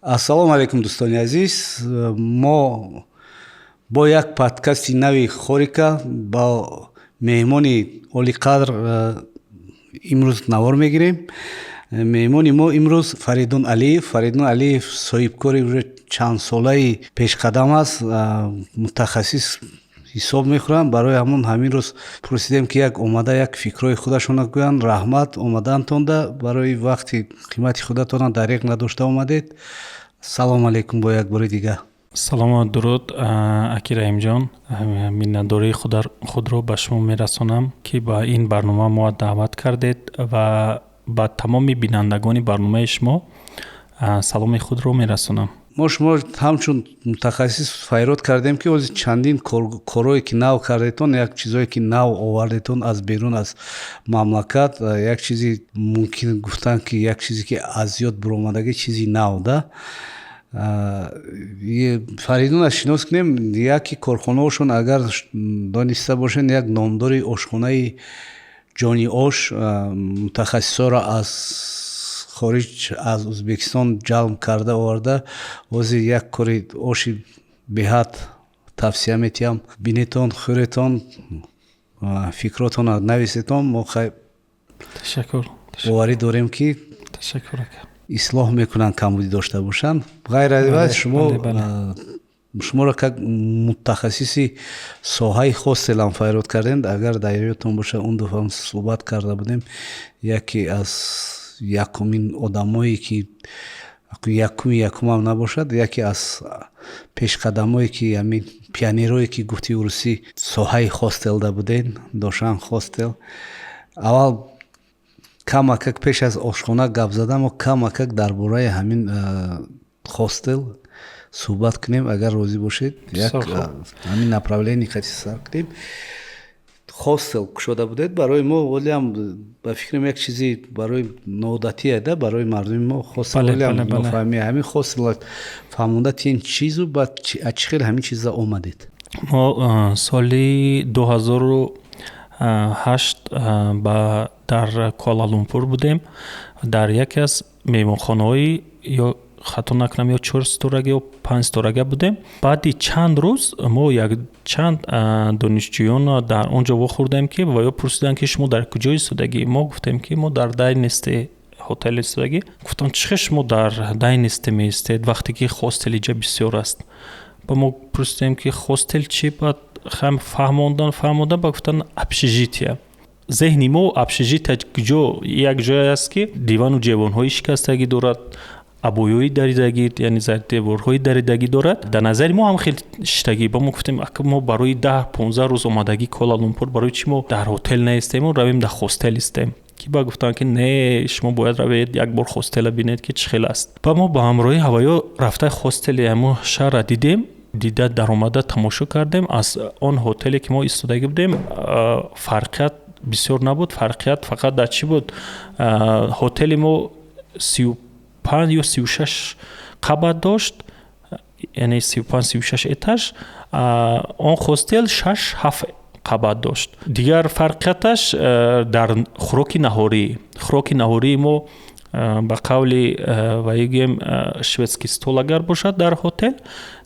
Ассалому алайкум дӯстони азиз. Мо бо як подкасти нави Хорика ба меҳмони олиқадр имрӯз навор мегирем. Меҳмони мо имрӯз Фаридун Алиев. Фаридун Алиев соҳибкори уже чандсолаи пешқадам аст, мутахассис ҳисоб мехӯрам. Барои ҳамин рӯз пурсидем ки як омада як фикрҳои худашона гӯянд. Раҳмат омадантонда, барои вақти қимати худатона дариқ надошта омадед. Салому алайкум бо як бори дигар. салому дуруд аки раҳимҷон, миннатдории худро ба шумо мерасонам ки ба ин барнома мо даъват кардед ва ба тамоми бинандагони барномаи шумо саломи худро мерасонам. мо шумо ҳамчун мутахассис файрод кардем ки ози чандин корҳое ки нав кардетон, як чизое ки нав овардетон аз берун аз мамлакат, як чизи мумкин гуфтан ки як чизе ки аз ёд биромадаги чизи нав да. Фаридунро шинос кунем. Яки корхонаошон агар дониста бошед, як номдори ошхонаи ҷони ош мутахассисоро аз хориҷ аз Ӯзбекистон ҷалб карда оварда ози як кори оши беҳад тавсия метиҳам. Бинетон, хӯретон, фикротонро нависетон. Мо боварӣ дорем ки ислоҳ мекунанд, камбудӣ дошта бошанд. ғайр аз вай шуморо как мутахассиси соҳаи хостелам файрод кардем. Агар дар ёдтон боша он дафъа суҳбат карда будем, яке аз якумин одамое ки якумам набошад, яке аз пешқадамое ки ҳамин пионерое ки гуфти урусӣ соҳаи хостелда буден, дошан хостел. Аввал камакак пеш аз ошхона гап задам, камакак дар бораи ҳамин хостел суҳбат кунем, агар розӣ бошед. Як ҳамин направление қати сар кунем. Хостел кушода будед барои мо, волиам ба фикрам як чизи барои ноодатие да, барои мардуми мо хостел волиам нофаҳмия. Ҳамин хостел фаҳмонда тиен чизу баъд аз чӣ хел ҳамин чиза омадед? Мо соли 2008 дар Куала-Лумпур будем, дар яке аз меҳмонхонаҳои ё хато накунам ё 4 сторага ё 5 сторага будем. Баъди чанд рӯз мо чанд донишҷӯён дар он ҷо вохӯрдем ки ва ё пурсиданд ки шумо дар куҷо истодагӣ. Мо гуфтем ки мо дар Дайнести ҳотел истодагӣ. Гуфтанд чӣ хел шумо дар Дайнести меистед вақте ки хостел иҷа бисёр аст? Ба мо пурсидем ки хостел чӣ? Баъд фаҳмондан ба гуфтанд общежития. Зеҳни мо общежития куҷо як ҷое аст ки дивану ҷевонҳои шикастагӣ дорад, абоёи даридагӣ, яъне деворҳои даридагӣ дорад. Дар назари мо ҳам хеле шитагӣ. Ба мо гуфтем мо барои 10-15 рӯз омадагӣ Куала-Лумпур, барои чӣ мо дар ҳотел наистем, равем дар хостел истем? Ки ба гуфтанд ки не, шумо бояд равед як бор хостела бинед ки чӣ хел аст. Ба мо ба ҳамроҳи ҳавоё рафта хостели ҳамон шаҳрро дида даромада тамошо кардем. Аз он ҳотеле ки мо истодагӣ будем фарқият бисёр набуд. Фарқият фақат дар чӣ буд? Ҳотели мо 35 ё 36 қабат дошт, яъне 35-36 этаж. Он хостел 6-7 қабат дошт. Дигар фарқияташ дар хӯроки наҳории мо ба қавли ваигем шведский стол агар бошад дар ҳотел,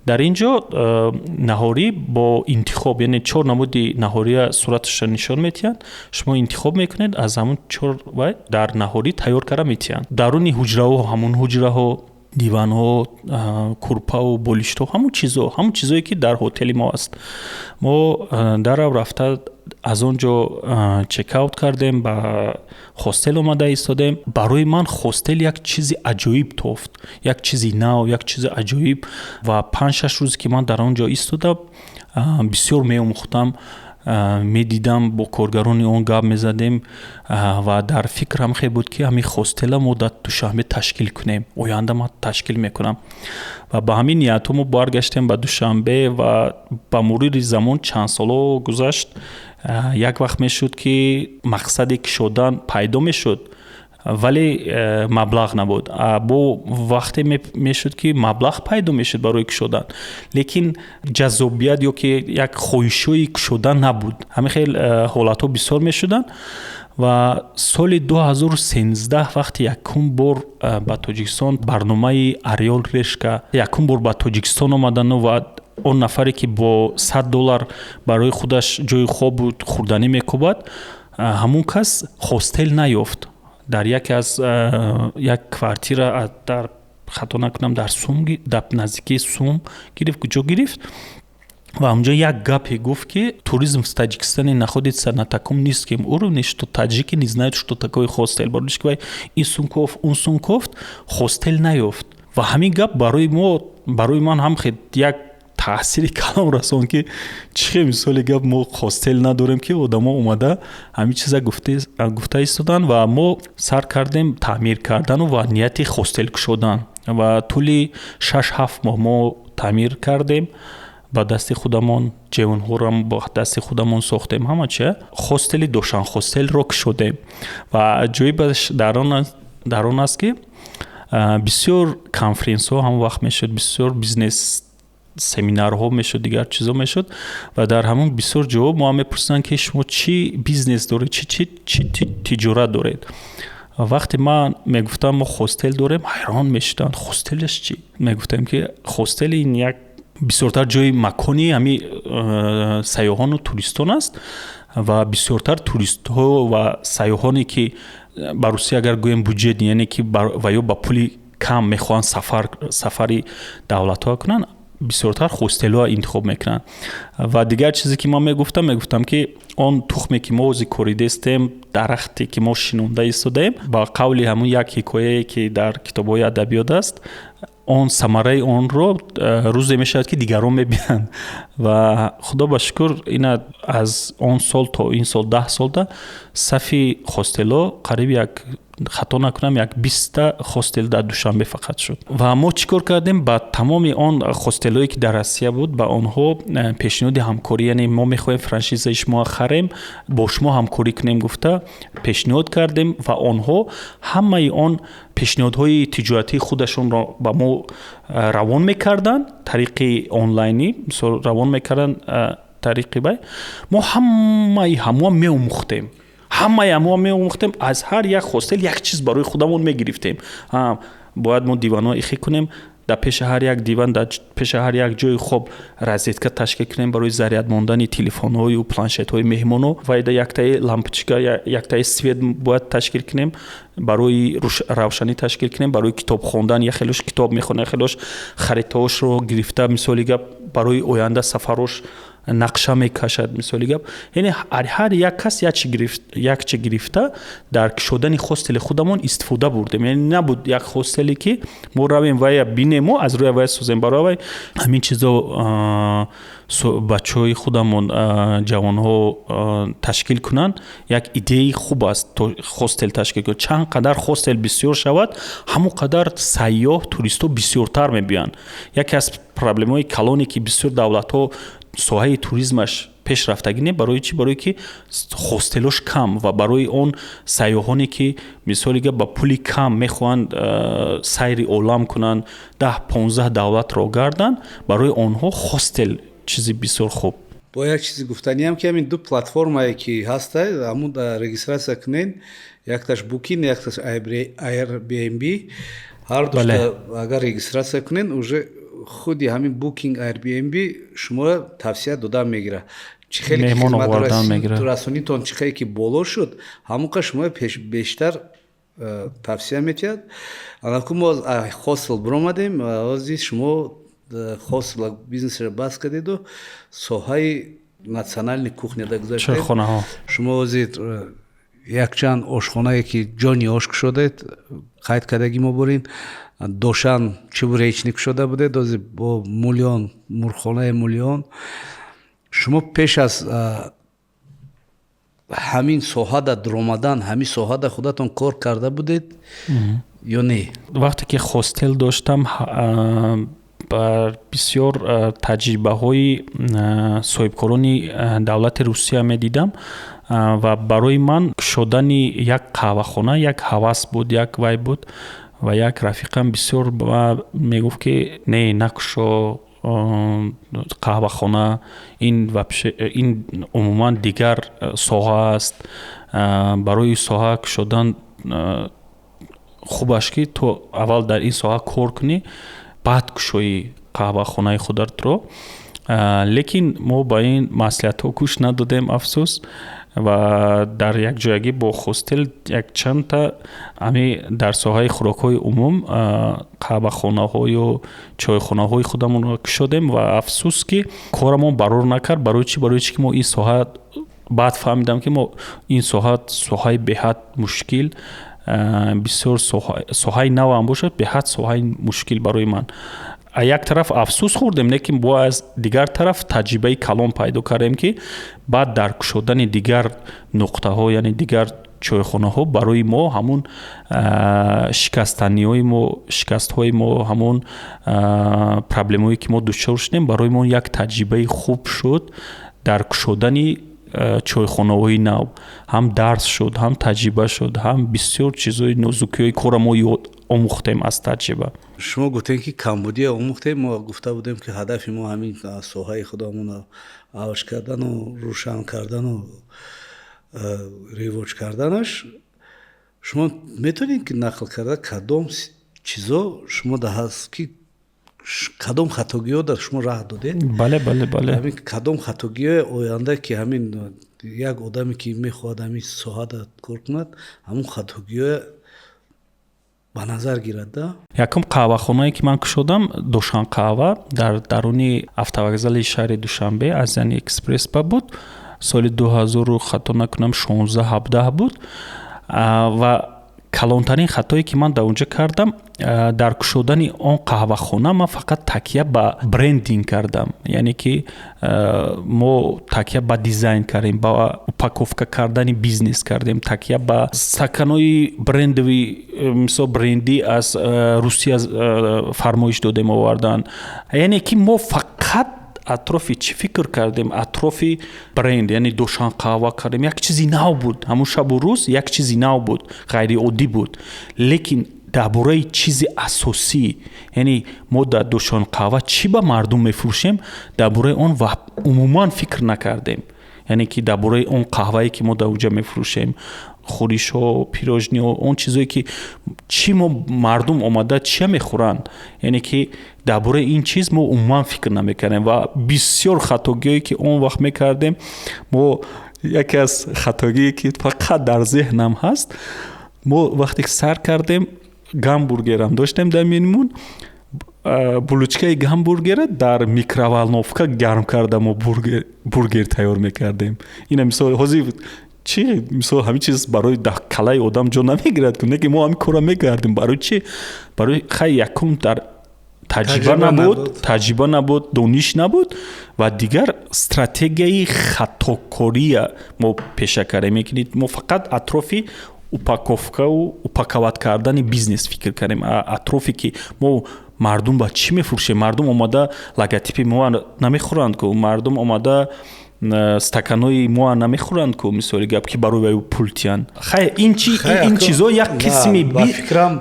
дар ин ҷо наҳорӣ бо интихоб, яъне 4 намуди наҳория сураташро нишон метиҳанд. Шумо интихоб мекунед, аз ҳамон 4 дар наҳорӣ тайёр карда метиҳанд. Даруни ҳуҷраҳо, ҳамон ҳуҷраҳо, диванҳо, курпаву болиштҳо, ҳамон чизое ки дар ҳотели мо аст. Мо дарав рафта аз он ҷо чекаут кардем, ба хостел омада истодем. Барои ман хостел як чизи аҷоиб тофт, як чизи нав, як чизи аҷоиб. Ва 5-6 рӯзе ки ман дар он ҷо истодам, бисёр меомӯхтам, медидам, бо коргарони он гап мезадем ва дар фикрам хел буд ки ҳамин хостела мо дар Душанбе ташкил кунем. Оянда ман ташкил мекунам. Ва ба ҳамин ниятҳо мо баргаштем ба Душанбе ва ба мурури замон чанд соло гузашт. Як вақт мешуд ки мақсади кушодан пайдо мешуд, вале маблағ набуд. Бо вақте мешуд ки маблағ пайдо мешуд барои кушодан, лекин ҷаззобият ё ки як хоҳишҳои кушодан набуд. Ҳамин хел ҳолатҳо бисёр мешуданд ва соли 2013 вақте якум бор ба Тоҷикистон барномаи Орел Решка якум бор ба Тоҷикистон омадану ва он нафаре ки бо $100 барои худаш ҷои хобу хӯрданӣ мекӯбад, ҳамун кас хостел наёфт. дар яке аз як квартира дар хато накунам дар Сум, дар наздикии Сум гирифт, куҷо гирифт. Ва онҷо як гапе гуфт ки туризм в Таджикистоне находится на таком низком уровне, что таджики не знают, что такое хостел. Бордиш ки вай ин сумков, он сумков, хостел наёфт. Ва ҳамин гап барои ман ҳам хед як таъсири калом расон ки чӣ хел мисоли гап мо хостел надорем ки одамо омада ҳамин чиза гуфта истодан ва мо сар кардем таъмир кардану ва нияти хостел кушодан. Ва тӯли 6-7 моҳ мо таъмир кардем ба дасти худамон, ҷевонҳорам ба дасти худамон сохтем, ҳама чия хостели Дошан хостелро кушодем. Ва ҷоибаш дар он аст ки бисёр конференсҳо ҳамон вақт мешуд, бисёр бизнес семинарҳо мешуд, дигар чизо мешуд ва дар ҳамон бисёр ҷо мо мепурсиданд ки шумо чӣ бизнес доред, чӣ тиҷорат доред. вақте ман мегуфтам мо хостел дорем, ҳайрон мешуданд. Хостелаш чӣ? Мегуфтем ки хостели ин як бисёртар ҷои макони ҳами сайёҳону туристон аст ва бисёртар туристҳо ва сайёҳоне ки ба русӣ агар гӯем буҷет, яъне ки ва ё ба пули кам мехоҳанд сафари давлатҳо кунанд, бисёртар хостелҳо интихоб мекунанд. ва дигар чизе ки ман мегуфтам ки он тухме ки мо ози коридестем, дарахте ки мо шинонда истодаем, ба қавли ҳамун як ҳикояе ки дар китобҳои адабиёт аст, он самараи онро рӯзе мешавад ки дигарон мебинанд. ва худо ба шукр ина аз он сол то ин сол 10 солда сафи хостелҳо қариб як хато накунам як 20 хостел дар Душанбе фақат шуд. ва мо чӣ кор кардем? Ба тамоми он хостелҳое ки дар Россия буд, ба онҳо пешниҳоди ҳамкорӣ, яъне мо мехоҳем франшизаи шумо харем, бо шумо ҳамкорӣ кунем гуфта пешниҳод кардем ва онҳо ҳамаи он пешниҳодҳои тиҷоратии худашонро ба мо равон мекарданд, тариқи онлайнӣ равон мекарданд, тариқи бай мо ҳамаи ҳамуа меомӯхтем. Аз ҳар як хостел як чиз барои худамон мегирифтем. Бояд мо диванҳо ихӣ кунем, дар пеши ҳар як диван, дар пеши ҳар як ҷои хоб розетка ташкил кунем барои заряд мондани телефонҳою планшетҳои меҳмоно. ва яктаи лампочка, яктаи свет бояд ташкил кунем, барои равшанӣ ташкил кунем, барои китоб хондан. Яхелош китоб мехонад, яхелош харитаҳошро гирифта, мисоли гап барои оянда сафарош нақша мекашад, мисоли гап. Яъне ҳар як кас як чӣ гирифта дар кушодани хостели худамон истифода бурдем. Яъне набуд як хостеле ки мо равем вая бинему аз рӯи вая созем. барои вай ҳамин чизо бачаҳои худамон ҷавонҳо ташкил кунанд. як идеяи хуб аст то хостел ташкил кунанд. чанд қадар хостел бисёр шавад, ҳамон қадар сайёҳ туристҳо бисёртар мебиянд. яке аз проблемаҳои калоне ки бисёр давлатҳо соҳаи туризмаш пешрафтагӣ не, барои чӣ? Барои ки хостелош кам ва барои он сайёҳоне ки мисоли гап ба пули кам мехоҳанд сайри олам кунанд, 10-15 давлатро гарданд, барои онҳо хостел чизи бисёр хуб. бо як чизи гуфтаниам ки ҳамин ду платформае ки ҳаста, ҳамун регистратсия кунен, якташ Booking, якташ Airbnb, ҳар душта агар регистратсия кунен, уже худи ҳамин Booking, Airbnb шуморо тавсия дода мегира. чӣ хеле ки хизматрасонитон чӣ хеле ки боло шуд, ҳамонқа шумо бештар тавсия метиҳад. анаку мо хостел биромадем, ози шумо хостел бизнесро бас кардеду соҳаи национальни кухняда гузаштед. шумо ози якчанд ошхонае ки ҷони ош кушодед, қайд кардаги мо бурин. Дошан чебуречни кушода будед, ози бо мулён, мурхонаи мулён. шумо пеш аз ҳамин соҳада дуромадан, ҳамин соҳада худатон кор карда будед ё не? вақте ки хостел доштам, бар бисёр таҷрибаҳои соҳибкорони давлати Русия медидам ва барои ман кушодани як қаҳвахона як ҳавас буд, як вай буд. ва як рафиқам бисёр мегуфт ки не накушо, қаҳвахона ин умуман дигар соҳа аст. Барои соҳа кушодан хубаш ки то аввал дар ин соҳа кор кунӣ, баъд кушоӣ қаҳвахонаи худатро. Лекин мо ба ин маслиҳатҳо гӯш надодем, афсӯс. Ва дар якҷоягӣ бо хостел як чандта ами дар соҳаи хӯрокҳои умум қаҳвахонаҳо ё чойхонаҳои худамонро кушодем ва афсӯс ки корамон барор накард. Барои чӣ ки мо ин соҳа баъд фаҳмидам ки мо ин соҳаи беҳад мушкил, бисёр соҳаи навам бошад, беҳад соҳаи мушкил барои ман. Як тараф афсӯс хӯрдем, лекин бо аз дигар тараф таҷрибаи калон пайдо кардем ки баъд дар кушодани дигар нуқтаҳо, яъне дигар чойхонаҳо барои мо ҳамун шикастҳои мо, ҳамун проблемое ки мо дучор шудем, барои мо як таҷрибаи хуб шуд дар кушодани чойхонаҳои нав. Ҳам дарс шуд, ҳам таҷриба шуд, ҳам бисёр чизои нозукиҳои кора мо омӯхтем аз таҷриба. шумо гуфтем ки камбудия омӯхтем. мо гуфта будем ки ҳадафи мо ҳамин соҳаи худамонро авж кардану рӯшан кардану ривоҷ карданаш. шумо метавонед ки нақл карда кадом чизо шумо даҳаст ки кадом хатогиҳо дар шумо раҳ додед? Бале. ҳамин кадом хатогиҳои оянда ки ҳамин як одаме ки мехоҳад ҳамин соҳада кор кунад, ҳамун хатогиҳо ба назар гирад. Да, якум қаҳвахонае ки ман кушодам Душанқаҳва дар даруни автовокзали шаҳри Душанбе Азияни экспресс буд. соли 2000 хато накунам 16-17 буд. Ва калонтарин хатое ки ман дар онҷа кардам, дар кушодани он қаҳвахона ман фақат такя ба брендинг кардам. Яъне ки мо такя ба дизайн кардем, ба упаковка кардани бизнес кардем, такя ба стаканои брендови, мисол бренди аз Русия фармоиш додем овардан. Яъне ки мо фақат атрофи чӣ фикр кардем? Атрофи бренд, яъне Душанқаҳва кардем. Як чизи нав буд. Ҳамун шабу рӯз як чизи нав буд, ғайриоддӣ буд. Лекин дар бораи чизи асосӣ, яъне мо дар Душанқаҳва чӣ ба мардум мефурӯшем, дар бораи он умуман фикр накардем. Яъне ки дар бораи он қаҳвае ки мо дар онҷа мефурӯшем, хӯришҳо, пирожниҳо, он чизое ки чӣ мо мардум омада чия мехӯранд, яъне ки дар бораи ин чиз мо умуман фикр намекардем. Ва бисёр хатогиҳое ки он вақт мекардем, мо яке аз хатогие ки фақат дар зеҳнам ҳаст, мо вақте сар кардем, гамбургерам доштем дар менимун, булучкаи гамбургера дар микроволновка гарм карда мо бургер тайёр мекардем. Ина мисол ҳозир чӣ мисол ҳамин чиз барои калаи одам ҷо намегирад, ки мо ҳамин корро мекардем. Барои чӣ? Барои якум дар таҷриба набуд, дониш набуд ва дигар стратегияи хатокория мо пеша кардем. Мо фақат атрофи упаковкаву упаковат кардани бизнес фикр кардем. Атрофи ки мо мардум ба чӣ мефурӯшем? Мардум омада логотипи мо намехӯранд ку, мардум омада стаканои мо намехӯранд ку, мисоли гап ки барои вай пул тиянд. Хай ин чизо як қисми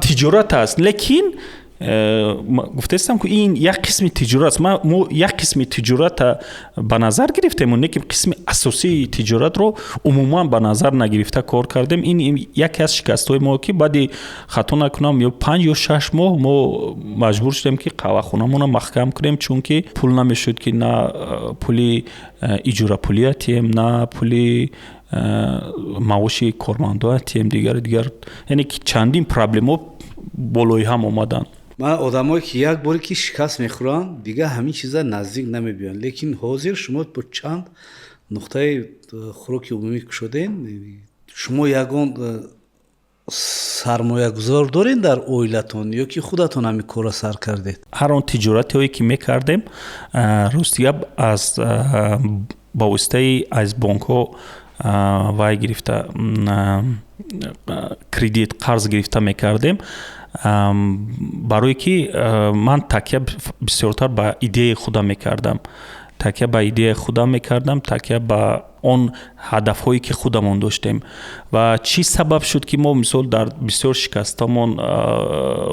тиҷорат аст. Лекин гуфтаистам ки ин як қисми тиҷорат. Мо як қисми тиҷората ба назар гирифтем, лекин қисми асосии тиҷоратро умуман ба назар нагирифта кор кардем. Ин яке аз шикастҳои мо ки баъди хато накунам ё 5 ё 6 моҳ мо маҷбур шудем ки қаҳвахонамонро маҳкам кунем, чунки пул намешуд ки на пули иҷорапулӣ атием, на пули маоши кормандо атием, дигар. Яъне ки чандин проблемҳо болои ҳам омаданд. ман одамое ки як боре ки шикаст мехӯранд, дигар ҳамин чиза наздик намебиёнд. лекин ҳозир шумо бо чанд нуқтаи хӯроки умумӣ кушоден, шумо ягон сармоягузор доред дар оилатон ё ки худатон ҳамин корро сар кардед? ҳар он тиҷоратҳое ки мекардем ростигап аз ба воситаи аз бонкҳо вай гирифта кредит қарз гирифта мекардем, барое ки ман такя бисёртар ба идеяи худам мекардам. Такя ба он ҳадафҳое ки худамон доштем ва чӣ сабаб шуд ки мо мисол дар бисёр шикастамон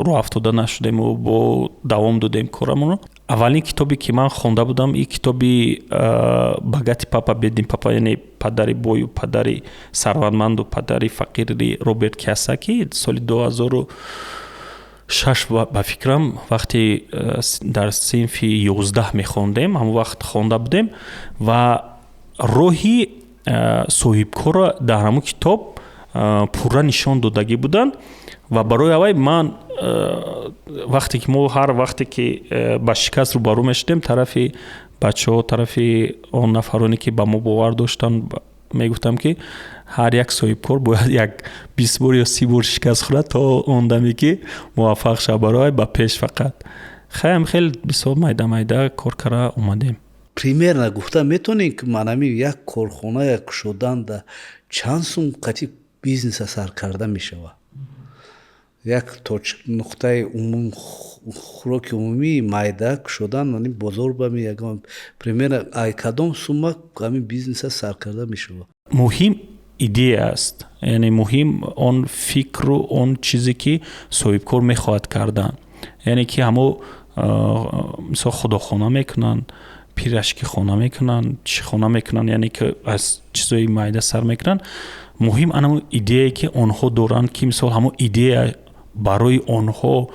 роҳ афтода нашудему бо давом додем корамонро. Аввалин китобе ки ман хонда будам ин китоби Багати папа бедни папа, яъне падари бою падари сарватманду падари фақири Роберт Киясаки соли 2006 ба фикрам вақте дар синфи 11 мехондем, ҳамон вақт хонда будем ва роҳи соҳибкорро дар ҳамон китоб пурра нишон додагӣ буданд ва барои аввал ман вақте ки мо ҳар вақте ки ба шикаст рӯбарӯ мешудем тарафи бачаҳо тарафи он нафароне ки ба мо бовар доштанд мегуфтам ки ҳар як соҳибкор бояд як 20 бор ё 30 бор шикаст хӯрад то он даме ки муваффақ шавад. Барои ба пеш фақат хеле бисёр майда кор кара омадем. Примерно гуфта метонем ки манами як корхонаи кушоданда чанд сум қатъи бизнеса сар карда мешавад? як нуқтаи умум хӯроки умумии майда кушодан мани бозор бами ягон примерно ай кадом сума ҳамин бизнеса сар карда мешавад? Муҳим идея аст, яъне муҳим он фикру он чизе ки соҳибкор мехоҳад кардан, яъне ки ҳамо мисол худохона мекунанд, пирашкихона мекунанд, чишхона мекунанд, яъне ки аз чизои майда сар мекунанд. муҳим ана идеяе ки онҳо доранд ки мисол ҳамо идея барои онҳо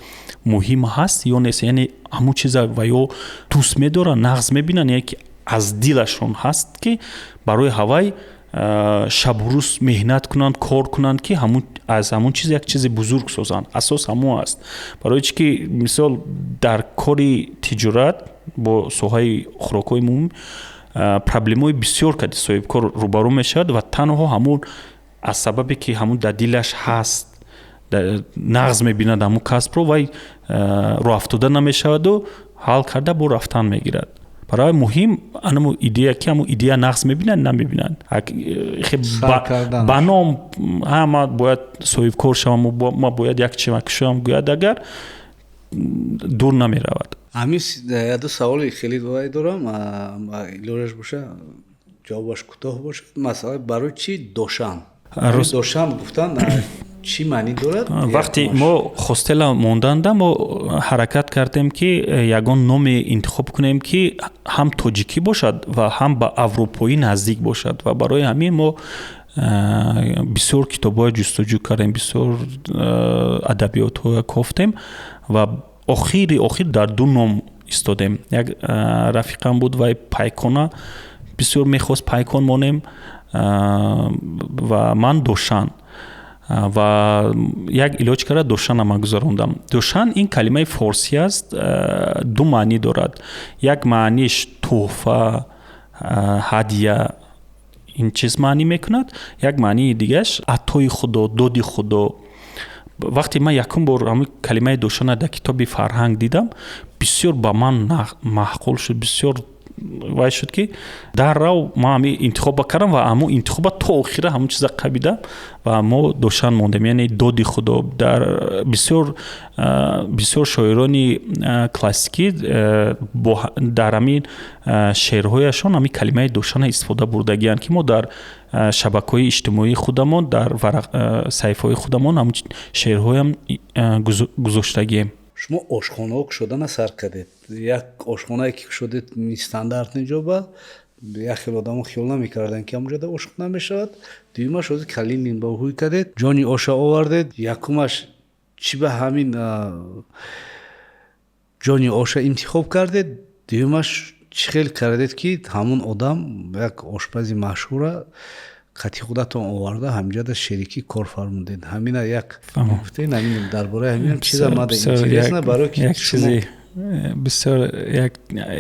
муҳим ҳаст ё нест, яъне ҳамон чиза ва ё дӯст медоранд, нағз мебинанд, яъне ки аз дилашон ҳаст ки барои ҳавай шабу рӯз меҳнат кунанд, кор кунанд ки аз ҳамон чиз як чизи бузург созанд. Асос ҳамон аст. Барои чӣ ки мисол дар кори тиҷорат бо соҳаи хӯрокҳои умум проблемаҳои бисёр кади соҳибкор рӯбарӯ мешавад ва танҳо ҳамон аз сабабе ки ҳамон дар дилаш ҳаст нағз мебинад ҳамон касбро вай роҳ афтода намешаваду ҳал карда бо рафтан мегирад. барои муҳим анамо идея ки ҳамон идея нағз мебинад намебинад ба ном ҳама бояд соҳибкор шавам, ма бояд як чимак шавам гӯяд агар дур намеравад. ҳамин яду саволи хеле вай дорам, илоҷаш боша ҷавобаш кӯтоҳ бошад. Масалан барои чӣ дошан? Дошан гуфтан чӣ маънӣ дорад? Вақте мо хостела монданда мо ҳаракат кардем ки ягон номе интихоб кунем ки ҳам тоҷикӣ бошад ва ҳам ба аврупоӣ наздик бошад ва барои ҳамин мо бисёр китобҳои ҷустуҷӯ кардем, бисёр адабиётҳоро кофтем ва охир дар ду ном истодем. Як рафиқам буд вай пайкона бисёр мехост пайкон монем ва ман дошан ва як илоҷ кара дошанама гузарондам. Дошан ин калимаи форсӣ аст, ду маънӣ дорад. Як маъниш тӯҳфа, ҳадия ин чиз маънӣ мекунад, як маънии дигаш атои худо, доди худо. вақте ман якум бор ҳамин калимаи дошана дар китоби фарҳанг дидам, бисёр ба ман маъқул шуд, бисёр вай шуд ки даррав ман ҳамин интихоба кардам ва ҳамон интихоба то охира ҳамон чиза қабидам ва мо дошан мондем, яъне доди худо. дар бисёр шоирони классикӣ дар ҳамин шеърҳояшон ҳамин калимаи дошана истифода бурдагиянд ки мо дар шабакаҳои иҷтимоии худамон дар саҳифаҳои худамон ҳамун шеърҳоям гузоштагием. шумо ошхонаҳо кушодана сар кардед. як ошхонае ки кушодед стандартни ҷо ба як хел одамо хиёл намекарданд ки ҳамонҷода ошхона мешавад. дуюмаш ҳозир калинин ба ҳуй кардед, ҷони оша овардед. якумаш чӣ ба ҳамин ҷони оша интихоб кардед. дуюмаш чӣ хел кардед ки ҳамон одам як ошпази маъшҳура қатъи худатон оварда ҳамҷода шерикӣ кор фармудед. ҳамина як гуфтед, ҳамин дар бораи ҳамин чиза мада интересна барои ки як чизи бисёр як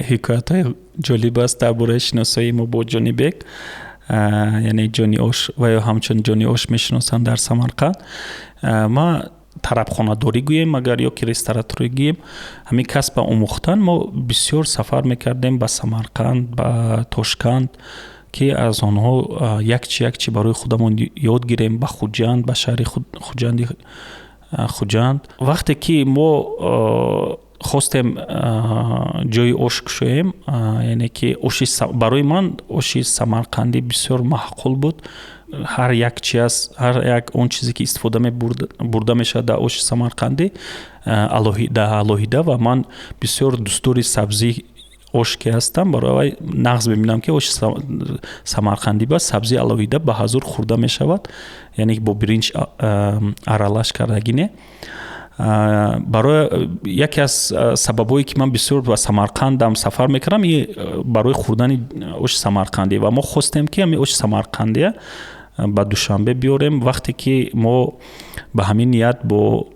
ҳикоятҳои ҷолиб аст дар бораи шиносоии мо бо Ҷони Бек, яъне Ҷони Ош ва ё ҳамчун Ҷони Ош мешиносанд дар Самарқанд. ма тарабхонадорӣ гӯем агар ё ки рестораторӣ гӯем, ҳамин касба омӯхтан мо бисёр сафар мекардем ба Самарқанд, ба Тошканд ки аз онҳо якчи барои худамон ёд гирем, ба Хуҷанд, ба шаҳри Хуҷанд. вақте ки мо хостем ҷойи ош кушоем, яъне ки оши барои ман оши самарқандӣ бисёр маъқул буд. ҳар як чиз, ҳар як он чизе ки истифода бурда мешавад дар оши самарқандӣ алоҳида ва ман бисёр дӯстдори сабзи ош ки ҳастам, барои нағз мебинам ки оши самарқандӣ ба сабзи алоҳида ба ҳазур хӯрда мешавад, яъне бо биринҷ аралаш кардагине. барои яке аз сабабҳое ки ман бисёр ба Самарқандам сафар мекардам барои хӯрдани оши самарқандӣ ва мо хостем ки ҳамин оши самарқандия ба Душанбе биёрем. Вақте ки мо ба ҳамин ният бо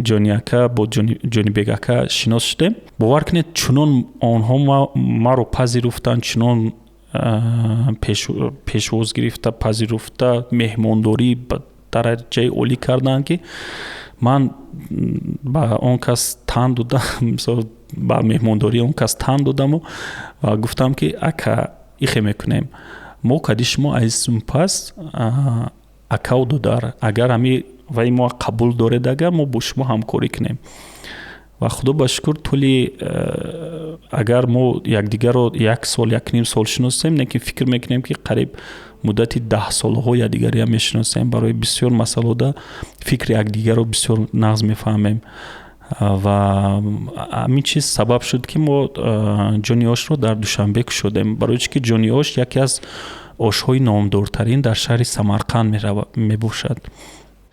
ҷониака бо ҷонибек ака шинос шудем, бовар кунед чунон онҳо маро пазируфтанд, чунон пешвоз гирифта пазируфта меҳмондорӣ ба дараҷаи олӣ карданд ки ман ба он кас тан додам, мисол ба меҳмондории он кас тан додаму ва гуфтам ки ака ихе мекунем, мо кади шумо азизум пас акау додар, агар ҳами ваи мо қабул доред, агар мо бо шумо ҳамкорӣ кунем. ва худо ба шукр тӯли агар мо якдигарро 1 сол 1.5 сол шиносем, лекин фикр мекунем ки қариб муддати 10 солҳо якдигарро мешиносем. барои бисёр масъалода фикри якдигарро бисёр нағз мефаҳмем ва ҳамин чиз сабаб шуд ки мо ҷони ошро дар Душанбе кушодем, барои чӣ ки ҷони ош яке аз ошҳои номдортарин дар шаҳри Самарқанд мебошад.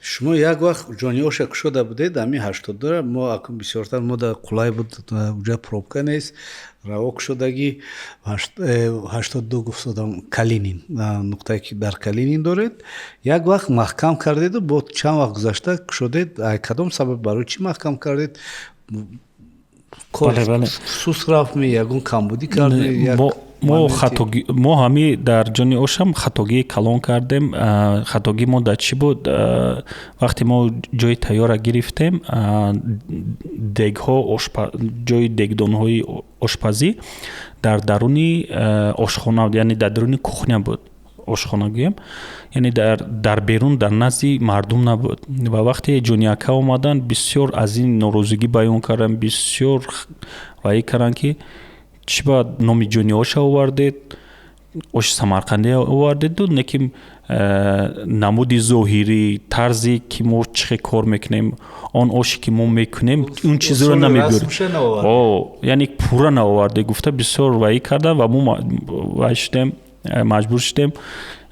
шумо як вақт ҷони оша кушода будед ҳамин 82 мо бисёртар мо дар қулай буд уҷа пробка нест раво кушодагӣ 82 гуфтодам Калинин нуқтае ки дар Калинин доред, як вақт маҳкам кардеду бо чанд вақт гузашта кушодед. Кадом сабаб барои чӣ маҳкам кардед? сус рафтме ягон камбудӣ кардед? мо ҳами дар ҷони ошам хатогии калон кардем. Хатогии мо дар чӣ буд? Вақте мо ҷои тайёра гирифтем, дегҳо ҷои дегдонҳои ошпазӣ дар даруни ошхона, яъне дар даруни кухня буд. ошхона гӯем, яъне дар берун дар назди мардум набуд. ва вақте ҷони ака омадан бисёр аз ин норозигӣ баён кардам, бисёр ваи карданд ки чӣ бояд номи ҷони оша овардед, оши самарқандӣ овардеду, лекин намуди зоҳирӣ, тарзе ки мо чӣ кор мекунем, он оши ки мо мекунем он чизро намебиёрем, яъне пурра наоварде гуфта бисёр ваи кардам ва мо маҷбур шудем,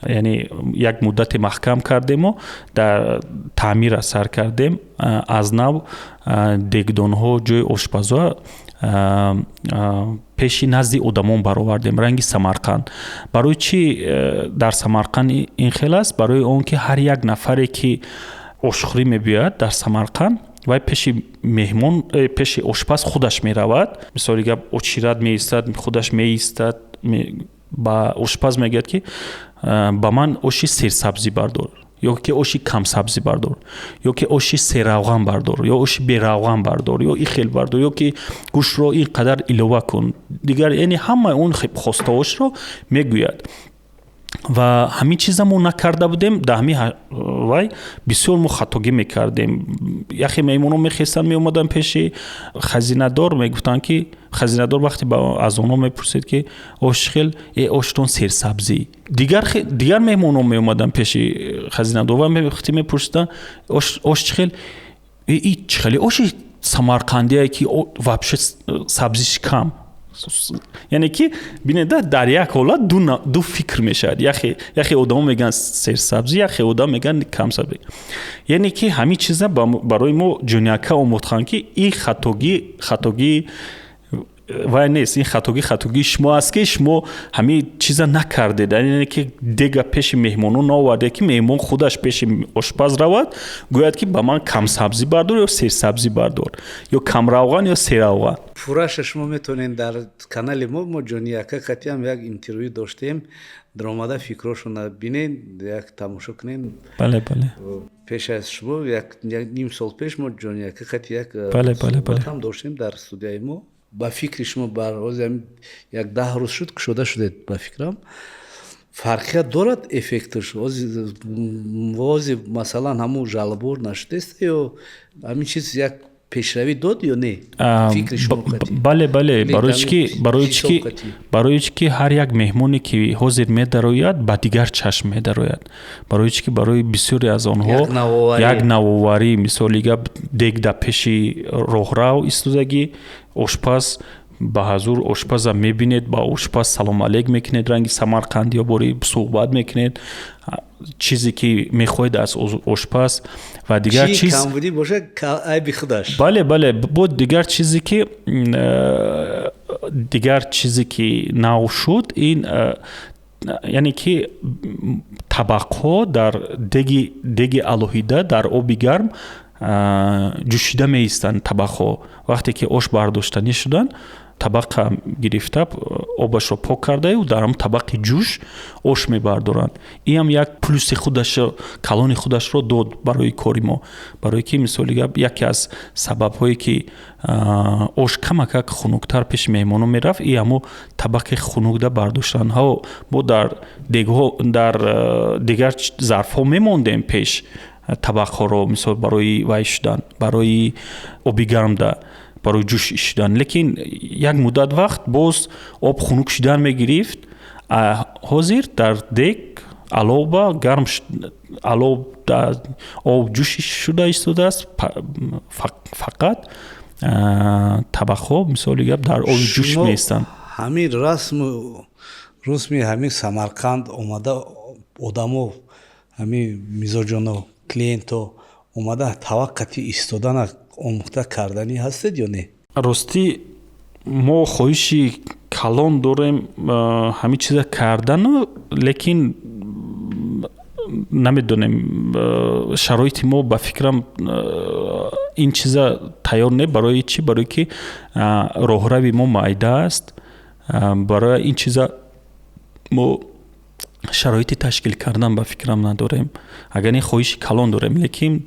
яъне як муддате маҳкам кардему дар таъмира сар кардем, аз нав дегдонҳо ҷои ошпазҳо пеши назди одамон баровардем, ранги Самарқанд. барои чӣ дар Самарқанд ин хел аст? Барои он ки ҳар як нафаре ки ошхӯрӣ мебиёяд дар Самарқанд, вай пеши меҳмон пеши ошпаз худаш меравад. мисоли гап очират меистад, худаш меистад, ба ошпаз мегӯяд ки ба ман оши серсабзӣ бардор, ё ки оши камсабзӣ бардор, ё ки оши серавған бардор, ё оши беравған бардор, ё ихел бардор, ё ки гӯштро ин қадар илова кун. Дигар яъне ҳамаи он хостаошро мегӯяд. ва ҳамин чиза мо накарда будем. дар ҳамин вай бисёр мо хатогӣ мекардем. яхе меҳмонон мехестанд, меомаданд пеши хазинадор, мегуфтанд ки хазинадор вақте аз онҳо мепурсед ки ош хел оштон серсабзӣ. дигар меҳмонон меомаданд пеши хазинадор ва вақте мепурсиданд ош чӣ хел чӣ хели оши самарқандие ки вообще сабзиш кам. яъне ки бинеда дар як ҳолат ду фикр мешавад. яхе одамо мегӯянд серсабзӣ, яхе одам мегӯянд камсабзӣ. яъне ки ҳамин чиза барои мо ҷониака омӯхтанд ки ин хатогӣ вай нест, ин хатогии шумо аст ки шумо ҳамин чиза накардед, яъне ки дега пеши меҳмонон наовардед ки меҳмон худаш пеши ошпаз равад гӯяд ки ба ман камсабзӣ бардор ё серсабзӣ бардор, ё камравған ё серавған. пурраша шумо метавонед дар канали мо ҷони ака қатъиан як интервю доштем, даромада фикрошона бинед, як тамошо кунед. бале пеш аз шумо як ним сол пеш мо ҷони ака қатъи як суҳбатам доштем дар студияи мо. ба фикри шумо як 10 рӯз шуд кушода шудед. ба фикрам фарқият дорад эффектш? вози масалан ҳамун жалбор нашудест ё ҳамин чиз як пешравӣ дод ё не фикри шавқатӣ бале барои чӣ ки ҳар як меҳмоне ки ҳозир медарояд ба дигар чашм медарояд барои чӣ ки барои бисёре аз онҳо як навоварӣ мисоли гап дег дар пеши роҳрав истодагӣ ошпаз ба ҳазур ошпаза мебинед ба ошпаз салом алейк мекунед ранги самарқандиёборӣ суҳбат мекунед чизе ки мехоҳед аз ошпаз ва дигар чиз камбудӣ бошад айби худаш бале бо дигар чизе ки нав шуд ин яъне ки табақҳо дар деги алоҳида дар оби гарм ҷӯшида меистанд табақҳо вақте ки ош бардоштанӣ шуданд табақа гирифта обашро пок кардаю дар ҳам табақи ҷӯш ош мебардоранд ин ҳам як плюси худашро калони худашро дод барои кори мо барое ки мисоли гап яке аз сабабҳое ки ош камакак хунуктар пеши меҳмонон мерафт ин ҳамо табақи хунукда бардоштан мо дар дегҳо дар дигар зарфҳо мемондем пеш табақҳоро мисол барои вай шудан барои оби гармда барои ҷӯш шудан лекин як муддат вақт боз об хунук шудан мегирифт ҳозир дар дег алоба гарм алоб об ҷӯш шуда истодааст фақат табақҳо мисоли гап дар оби ҷӯш меистанд ҳамин русми ҳамин Самарқанд омада одамо ҳамин мизоҷоно клиенто омада таваққати истодана омӯхта карданӣ ҳастед ё не ростӣ мо хоҳиши калон дорем ҳамин чиза кардану лекин намедонем шароити мо ба фикрам ин чиза тайёр не барои чӣ барое ки роҳрави мо майда аст барои ин чиза мо шароити ташкил кардан ба фикрам надорем агар не хоҳиши калон дорем лекин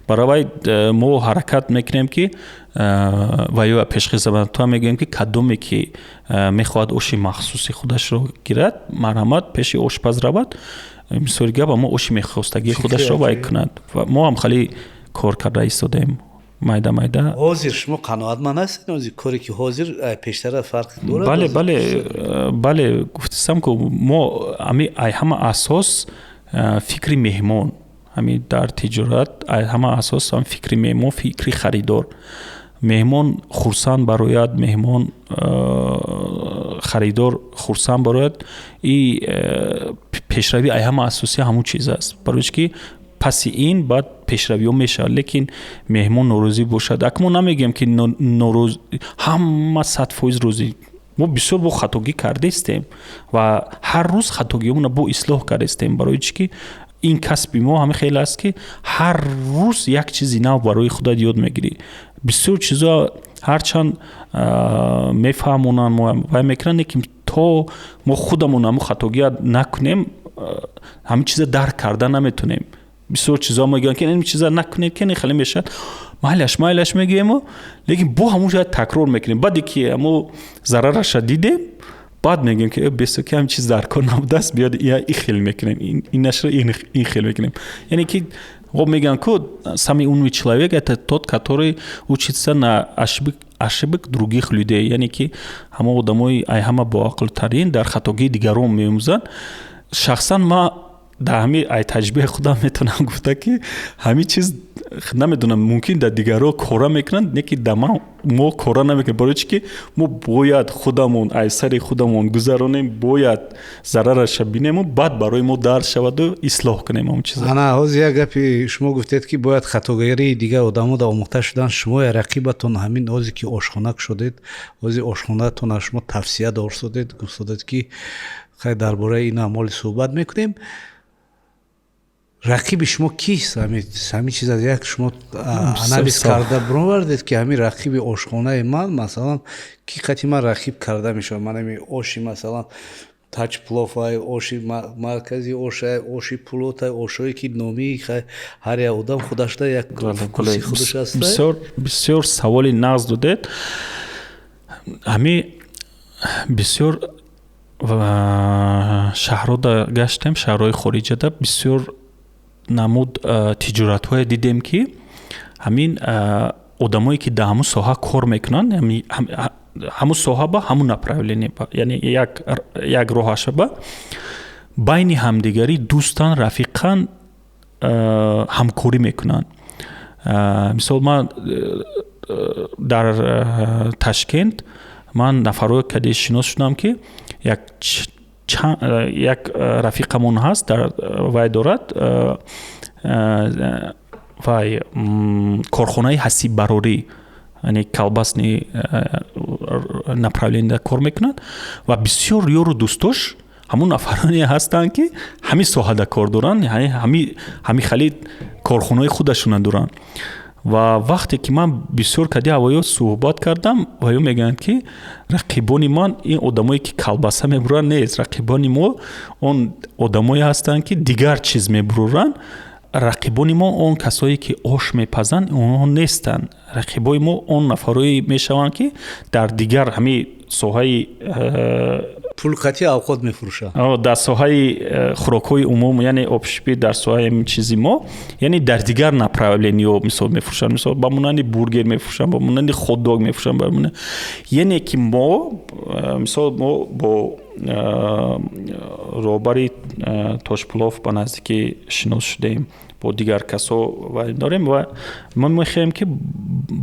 баравай мо ҳаракат мекунем ки ва ё пешқизаматуа мегӯем ки кадоме ки мехоҳад оши махсуси худашро гирад марҳамат пеши ошпаз равад мисоли гап амо оши мехостагии худашро вай кунад ва мо ҳам хеле кор карда истодаем майда ҳозир шумо қаноатманд ҳастед ҳозир коре ки ҳозир пештара фарқ дорад бале гуфтам ки мо ҳама асос фикри меҳмон ҳамин дар тиҷорат ҳама асос фикри меҳмон фикри харидор меҳмон хурсанд барояд меҳмон харидор хурсанд барояд и пешравӣ ҳама асоси ҳамун чиз аст барои ки паси ин баъд пешравиҳо мешавад лекин меҳмон норӯзӣ бошад ак мо намегӯем ки ҳама 100% рӯзӣ мо бисёр бо хатогӣ кардаистем ва ҳар рӯз хатогиҳомона бо ислоҳ кардаистем барои чӣ ки ин касби мо ҳамин хеле аст ки ҳар рӯз як чизи нав барои худат ёд мегирӣ бисёр чизо ҳарчанд мефаҳмонанд вай мекунанд лекин то мо худамон ҳамун хатогиа накунем ҳамин чиза дарк карда наметунем бисёр чизо мегӯянд ки ин чиза накунед ки хеле мешавад майлаш мегӯему лекин бо ҳамун ҷоя такрор мекунем баъде ки ҳамо зарараша дидем баъд мегӯем ки бесо ки ҳамин чиз дар кор набудааст биёд ин хел мекунем инашро ин хел мекунем яъне ки мегӯянд ку сами умный человек это тот который учится на ошибок других людей яъне ки ҳама одамои ҳама боақлтарин дар хатогии дигарон меомӯзанд шахсан ман дар ҳамин таҷрибаи худам метавонам гуфта ки ҳамин чиз намедонам мумкин дар дигарҳо кора мекунанд неки дар мо кора намекунем барои чӣ ки мо бояд худамон сари худамон гузаронем бояд зарараша бинему баъд барои мо дарк шаваду ислоҳ кунем ҳамн чиза ана ҳозир як гапи шумо гуфтед ки бояд хатогарии дигар одамода омӯхта шудан шумо рақибатон ҳамин ҳозир ки ошхонак шудед ҳозир ошхонатона шумо тавсия дорсодед гуфтодед ки хай дар бораи ин амоли суҳбат мекунем рақиби шумо кист ҳамин чиза як шумо анализ карда бировардед ки ҳамин рақиби ошхонаи ман масалан ки қати ман рақиб карда мешавад ман ҳамин оши масалан таҷ плофай оши маркази оши пулотай ошое ки номии ҳар як одам худашда як вкуси худаш аст бисёр саволи нағз додед ҳамин бисёр шаҳрҳода гаштем шаҳрҳои хориҷада бисёр намуд тиҷоратҳое дидем ки ҳамин одамое ки дар ҳамун соҳа кор мекунанд, ҳамун соҳа ба ҳамун направление, яъне як роҳаша ба байни ҳамдигари дӯстан, рафиқан ҳамкорӣ мекунанд. Мисол ман дар Ташкент ман нафарҳои кади шинос шудам ки як рафиқамон ҳаст, вай дорад вай корхонаи ҳасиббарорӣ, яъне колбасни направлениеда кор мекунад ва бисёр ёру дӯстош ҳамун нафароне ҳастанд ки ҳамин соҳада кор доранд, ҳамин хали корхонаи худашона доранд. ва вақте ки ман бисёр кади авоё суҳбат кардам, авоё мегӯянд ки рақибони ман ин одамое ки колбаса мебуранд нест, рақибони мо он одамое ҳастанд ки дигар чиз мебуранд. рақибони мо он касое ки ош мепазанд, онҳо нестанд. рақибони мо он нафарое мешаванд ки дар дигар ҳамин соҳаи пулкати авқот мефурӯшанд, дар соҳаи хӯрокҳои умум, яъне обшипӣ, дар соҳаи чизи мо, яъне дар дигар направлениё мисол мефурӯшанд. мисол ба монанди бургер мефурӯшанд, ба монанди хотдог мефурӯшанд, ба монанди, яъне ки мо мисол мо бо роҳбари Тошпулов ба наздикӣ шинос шудаем, бо дигар касо дорем ва мо мехоҳем ки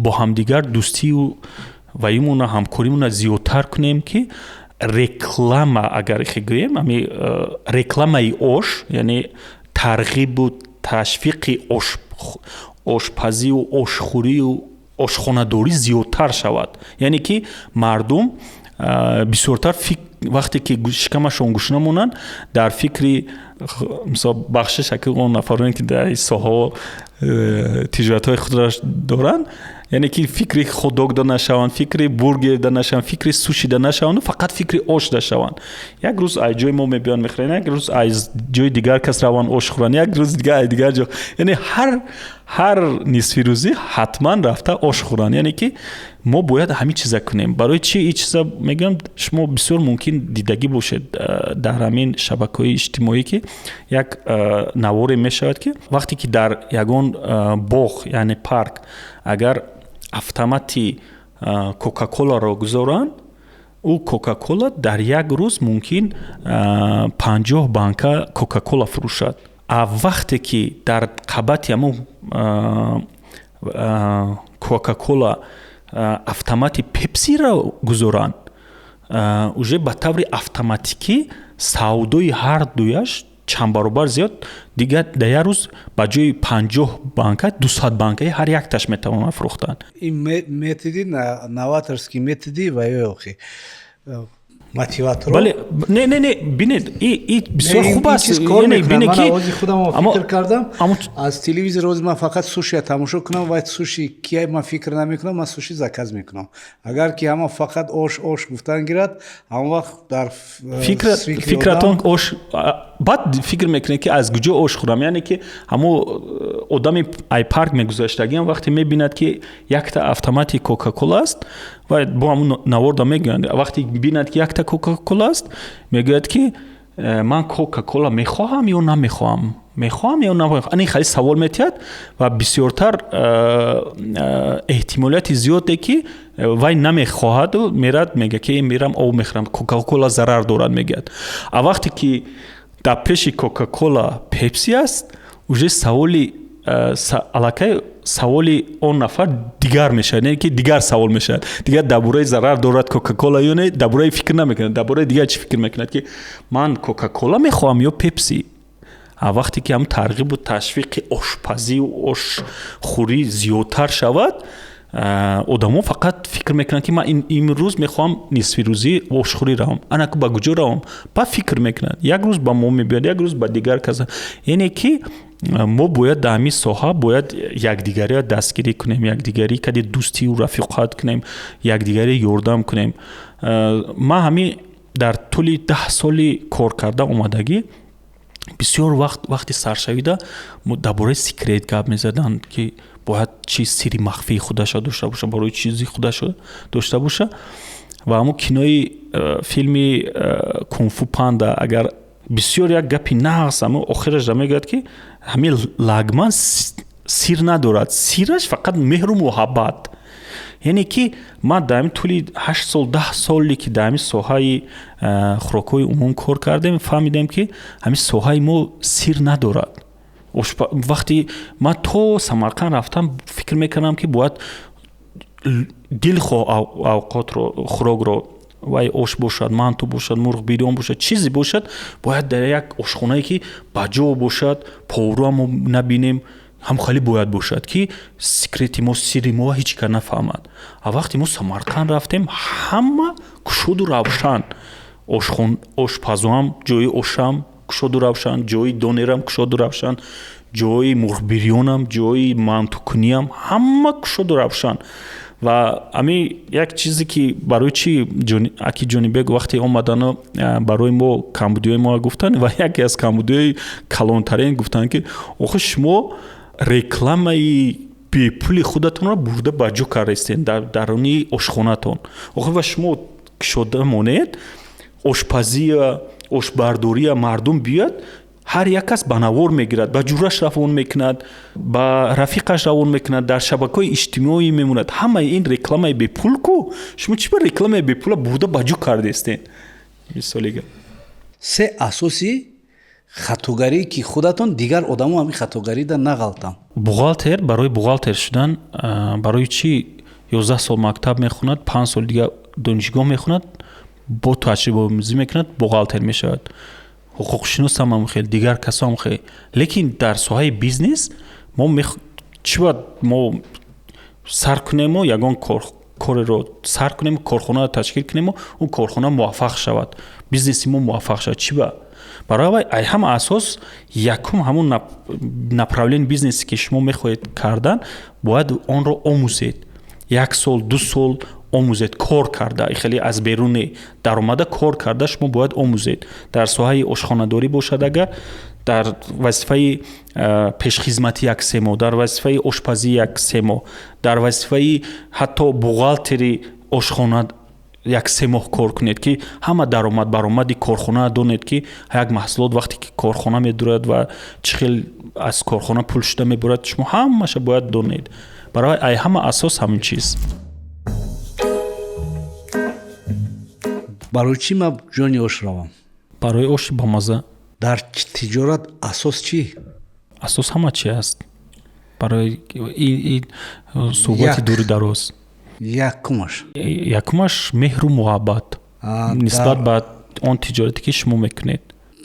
бо ҳамдигар дӯстию ва имона ҳамкоримона зиёдтар кунем ки реклама, агар гӯем, рекламаи ош, яъне тарғибу ташвиқи ошпазию ошхӯрию ошхонадорӣ зиёдтар шавад. яъне ки мардум бисёртар вақте ки шикамашон гӯш намонанд, дар фикри мисол бахшиш ки он нафароне ки дар соҳаҳо тиҷоратҳои худро доранд, яъне ки фикри хотдог да нашаванд, фикри бургер да нашаванд, фикри суши да нашаванд, фақат фикри ош да шаванд. як рӯз ай ҷои мо мебиёнд мехӯранд, як рӯз ай ҷои дигар кас раванд ош хӯранд, як рӯз дигар ай дигар ҷо, яъне ҳар нисфи рӯзӣ ҳатман рафта ош хӯранд. яъне ки мо бояд ҳамин чиза кунем. барои чӣ ин чиза мегӯям? шумо бисёр мумкин дидагӣ бошед дар ҳамин шабакаҳои иҷтимоӣ ки як наворе мешавад ки вақте ки дар ягон боғ, яъне парк, агар автомати кока-коларо гузоранд, ӯ кока-кола дар як рӯз мумкин 50 банка кока-кола фурӯшад. а вақте ки дар қабати ҳамон кока-кола автомати пепсиро гузоранд, уже ба таври автоматикӣ савдои ҳар дуяш чанд баробар зиёд, дигар дар як рӯз ба ҷои 50 банка 200 банкаи ҳар якташ метавонанд фурӯхтанд. ин методи новаторский методи ва ёхи мотиватор. бале, не бинед, ин бисёр хуб аст. Бинед ки худам фикр кардам, аз телевизор роз ман фақат суши тамошо кунам ва суши ки ман фикр намекунам, ман суши заказ мекунам. агар ки ҳама фақат ош гуфтан гирад, ҳамон вақт дар фикратон ош, баъд фикр мекунед ки аз куҷо ош хӯрам. яъне ки ҳамо одами ай парк мегузаштагиам вақте мебинад ки якта автомати кока-кола аст ва бо ҳамун наворда мегӯянд, вақте бинад ки якта кока-кола аст, мегӯяд ки ман кока-кола мехоҳам ё намехоҳам, мехоҳам ё намехоҳам. ин хали савол метиҳад ва бисёртар эҳтимолияти зиёде ки вай намехоҳад, мерад мега ки мерам об мехӯрам, кока-кола зарар дорад мегӯяд. а вақте ки дар пеши кока-кола пепси аст, уже саволи аллакай саволи он нафар дигар мешавад, яъне ки дигар савол мешавад. дигар дар бораи зарар дорад кока-кола ё не, дар бораи фикр намекунад, дар бораи дигар чӣ фикр мекунад ки ман кока-кола мехоҳам ё пепси. а вақте ки ҳам тарғибу ташвиқи ошпазию ошхӯрӣ зиёдтар шавад, одамо фақат фикр мекунанд ки ман имрӯз мехоҳам нисфи рӯзӣ ошхӯрӣ равам, анаку ба куҷо равам, ба фикр мекунад. як рӯз ба мо мебиёд, як рӯз ба дигар каса. яъне ки мо бояд дар ҳамин соҳа бояд якдигариро дастгирӣ кунем, якдигари кади дӯстию рафиқат кунем, якдигари ёрдам кунем. ман ҳамин дар тӯли 10 соли кор карда омадагӣ бисёр вақти саршавида дар бораи секрет гап мезаданд ки бояд чи сирри махфии худаша дошта боша, барои чизи худаша дошта боша. ва ҳамун кинои филми кунфу панда, агар бисёр як гапи нағз ҳамун охираш да мегӯяд ки ҳамин лагман сир надорад. Сираш фақат меҳру муҳаббат. яъне ки ман дар ҳамин тӯли 8 сол 10 соле ки дар ҳамин соҳаи хӯрокҳои умум кор кардем, фаҳмидем ки ҳамин соҳаи мо сир надорад. вақти ман то Самарқанд рафтам, фикр мекардам ки бояд дилхоҳ авқотро, хӯрокро, вай ош бошад, манту бошад, мурғ бирён бошад, чизе бошад, бояд дар як ошхонае ки баҷо бошад, повруам набинем, ҳам хеле бояд бошад ки секрети мо, сирри мо ҳеҷ кас нафаҳмад. А вақти мо Самарқанд рафтем, ҳама кушоду равшан. Ошпазуам ҷои ошам кушоду равшан, ҷои донерам кушоду равшан, ҷои мурғбирёнам, ҷои мантукуниям, ҳама кушоду равшан. ва ҳамин як чизе ки барои чи Аки Ҷонибек вақте омадану барои мо камбудиёи мо гуфтанд, ва яке аз камбудиёи калонтарин гуфтанд ки охо шумо рекламаи бепули худатонро бурда ба ҷо кардаистед дар даруни ошхонатон. охо ва шумо кушода монед, ошпазия, ошбардория мардум биёд, ҳар як кас ба навор мегирад, ба ҷураш равон мекунад, ба рафиқаш равон мекунад, дар шабакаҳои иҷтимоӣ мемонад. Ҳамаи ин рекламаи бепул ку, шумо чӣ ба рекламаи бепула бурда ба ҷо кардаистед? мисолига се асоси хатогарӣ ки худатон дигар одамо ҳамин хатогарида нағалтам. бухгалтер, барои бухгалтер шудан барои чӣ 11 сол мактаб мехонад, 5 сол дига донишгоҳ мехонад, бо таҷрибаомӯзӣ мекунад, бухгалтер мешавад. ҳуқуқшинос ҳам хел, дигар касо ҳам хел. лекин дар соҳаи бизнес мо чӣ бояд мо сар кунем, ягон кореро сар кунем, корхонаро ташкил кунем, он корхона муваффақ шавад, бизнеси мо муваффақ шавад. чӣ ба барои ҳама асос якум ҳамон направлени бизнесе ки шумо мехоҳед кардан, бояд онро омӯзед. 1 сол 2 сол омӯзед, кор карда, хеле аз беруни даромада кор карда шумо бояд омӯзед. дар соҳаи ошхонадорӣ бошад, агар дар вазифаи пешхизматӣ 1-3 моҳ, дар вазифаи ошпазӣ 1-3 моҳ, дар вазифаи ҳатто бухгалтери ошхона 1-3 моҳ кор кунед ки ҳама даромад баромади корхона донед ки як маҳсулот вақте ки корхона медурад ва чӣ хел аз корхона пул шуда мебарад, шумо ҳамаша бояд донед. барои ай ҳама асос ҳамин чиз. барои чӣ ман ҷони ош равам? барои оши бомаза. дар тиҷорат асос чӣ? асос ҳама чи аст. барои ин суҳбати дури дароз. якумаш меҳру муҳаббат нисбат ба он тиҷорате ки шумо мекунед.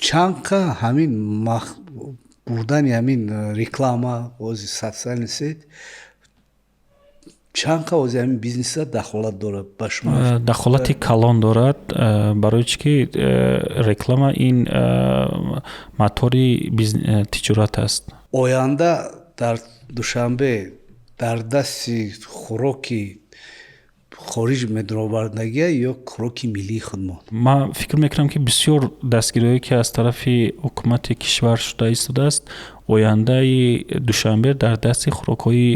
чанка ҳамин бурдани ҳамин реклама ози социални сет чанка ози ҳамин бизнеса дахолат дорад ба шумо? дахолати калон дорад, барои чӣ ки реклама ин матори тиҷорат аст. оянда дар Душанбе дар дасти хӯроки хориҷ медоровардагия ё хӯроки миллии худмон? ман фикр мекунам ки бисёр дастгириҳое ки аз тарафи ҳукумати кишвар шуда истодааст, ояндаи Душанбе дар дасти хӯрокҳои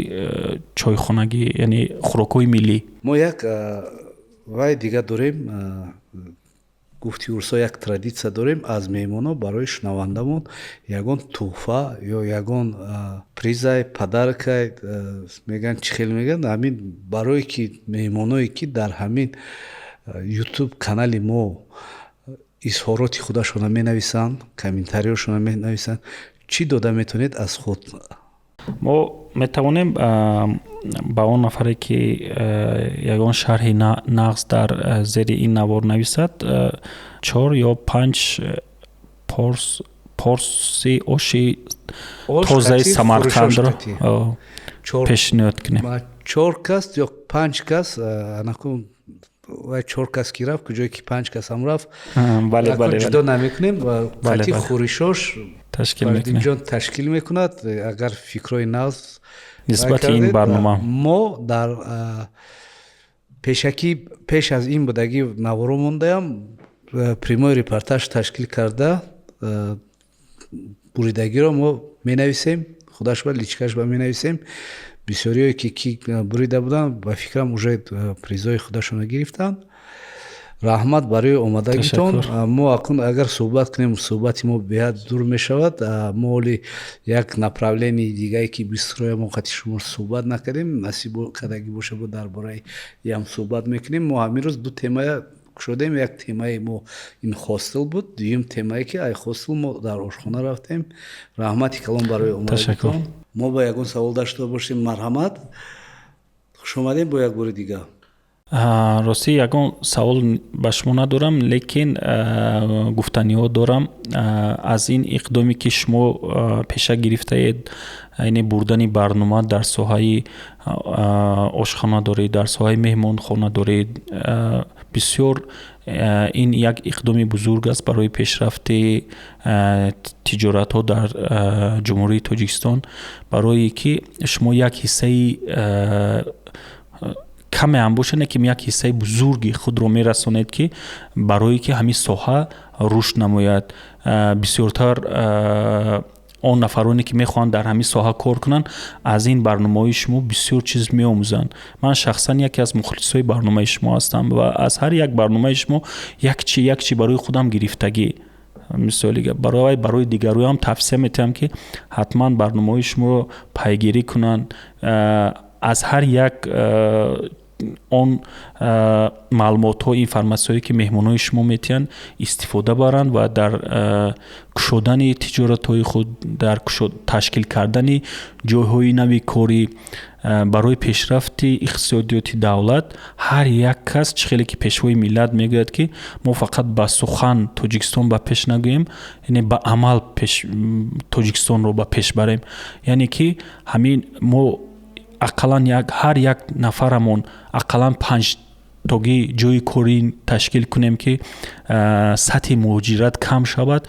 чойхонагӣ, яъне хӯрокҳои миллӣ. мо як вай дига дорем, гуфти урсо як традитсия дорем, аз меҳмонон барои шунавандамон ягон тӯҳфа ё ягон призай, падаркай, меган чӣ хел меган, ҳамин барое ки меҳмоное ки дар ҳамин YouTube канали мо изҳороти худашона менависанд, комментариёшона менависанд, чӣ дода метавонед аз худ? мо метавонем ба он нафаре ки ягон шарҳи нағз дар зери ин навор нависад 4 ё 5 порси оши тозаи Самарқандро пешниҳод кунем. 4 кас ё 5 кас анакун ва 4 кас ки рафт, куҷое ки 5 кас ҳам рафт, ҷудо намекунем ва қати хӯришош Бардиҷон ташкил мекунад. агар фикрои навз нисбати ин барнома мо дар пешакӣ пеш аз ин будагӣ наворо мондаям прямой репортаж ташкил карда буридагиро мо менависем, худаш ба личкаш ба менависем. бисёриое ки бурида буданд ба фикрам уже призои худашона гирифтанд. раҳмат барои омадагитон. Ташаккур. мо акун агар суҳбат кунем суҳбати мо беҳад дур мешавад. Мо оли як направлении дигае ки бистроя мо хати шумо суҳбат накардем, насиб кардагӣ боша бо дар бораи ям суҳбат мекунем. Мо ҳамирӯз ду темая кушодем. Як темаи мо ин хостел буд, дуюм темае ки ай хостел мо дар ошхона рафтем. Раҳмати калон барои омадагитон. Мо ба ягон савол дошта бошем. Марҳамат, хушомадем бо як бори дигар. рости ягон савол ба шумо надорам, лекин гуфтаниҳо дорам. Аз ин иқдоме ки шумо пеша гирифтаед, яъне бурдани барнома дар соҳаи ошхонадорӣ, дар соҳаи меҳмонхонадорӣ, бисёр ин як иқдоми бузург аст барои пешрафти тиҷоратҳо дар ҷумҳурии Тоҷикистон, барое ки шумо як ҳиссаи каме ҳам боша, лекин як ҳиссаи бузурги худро мерасонед ки барое ки ҳамин соҳа рушд намояд. Бисёртар он нафароне ки мехоҳанд дар ҳамин соҳа кор кунанд, аз ин барномаҳои шумо бисёр чиз меомӯзанд. Ман шахсан яке аз мухлисои барномаи шумо ҳастам ва аз ҳар як барномаи шумо як чӣ барои худам гирифтагӣ, мисоли барои дигароям тавсия метиҳам ки ҳатман барномаҳои шуморо пайгирӣ кунанд. Аз ҳар як он маълумотҳо, информатсияҳое ки меҳмонҳои шумо метиҳанд истифода баранд ва дар кушодани тиҷоратҳои худ, дар ташкил кардани ҷойҳои нави корӣ, барои пешрафти иқтисодиёти давлат, ҳар як кас чӣ хеле ки пешвои миллат мегӯяд ки мо фақат ба сухан Тоҷикистон ба пеш нагӯем, яъне ба амал Тоҷикистонро ба пеш барем. Яъне ки ҳамин мо ақаллан ҳар як нафарамон ақаллан 5 тоги ҷойи корӣ ташкил кунем ки сатҳи муҳоҷират кам шавад.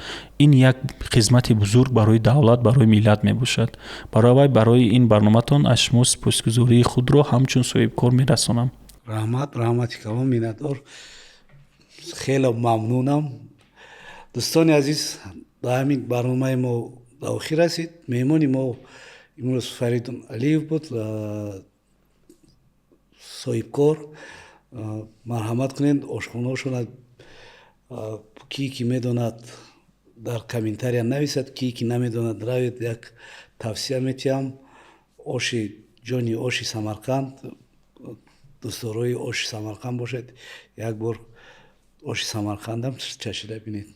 Ин як хизмати бузург барои давлат, барои миллат мебошад. Барои ин барноматон аз шумо сипосгузории худро ҳамчун соҳибкор мерасонам. раҳмати калон, миннатдор, хеле мамнунам. дӯстони азиз, ба ҳамин барномаи мо ба охир расид. меҳмони мо имрӯз Фаридун Алиев буд, соҳибкор. марҳамат кунед, ошхонаошона кие ки медонад дар комментария нависад, кие ки намедонад равед. Як тавсия метиҳам, оши ҷони оши Самарқанд, дӯстдорои оши Самарқанд бошед. Як бор оши Самарқандам чашида бинед.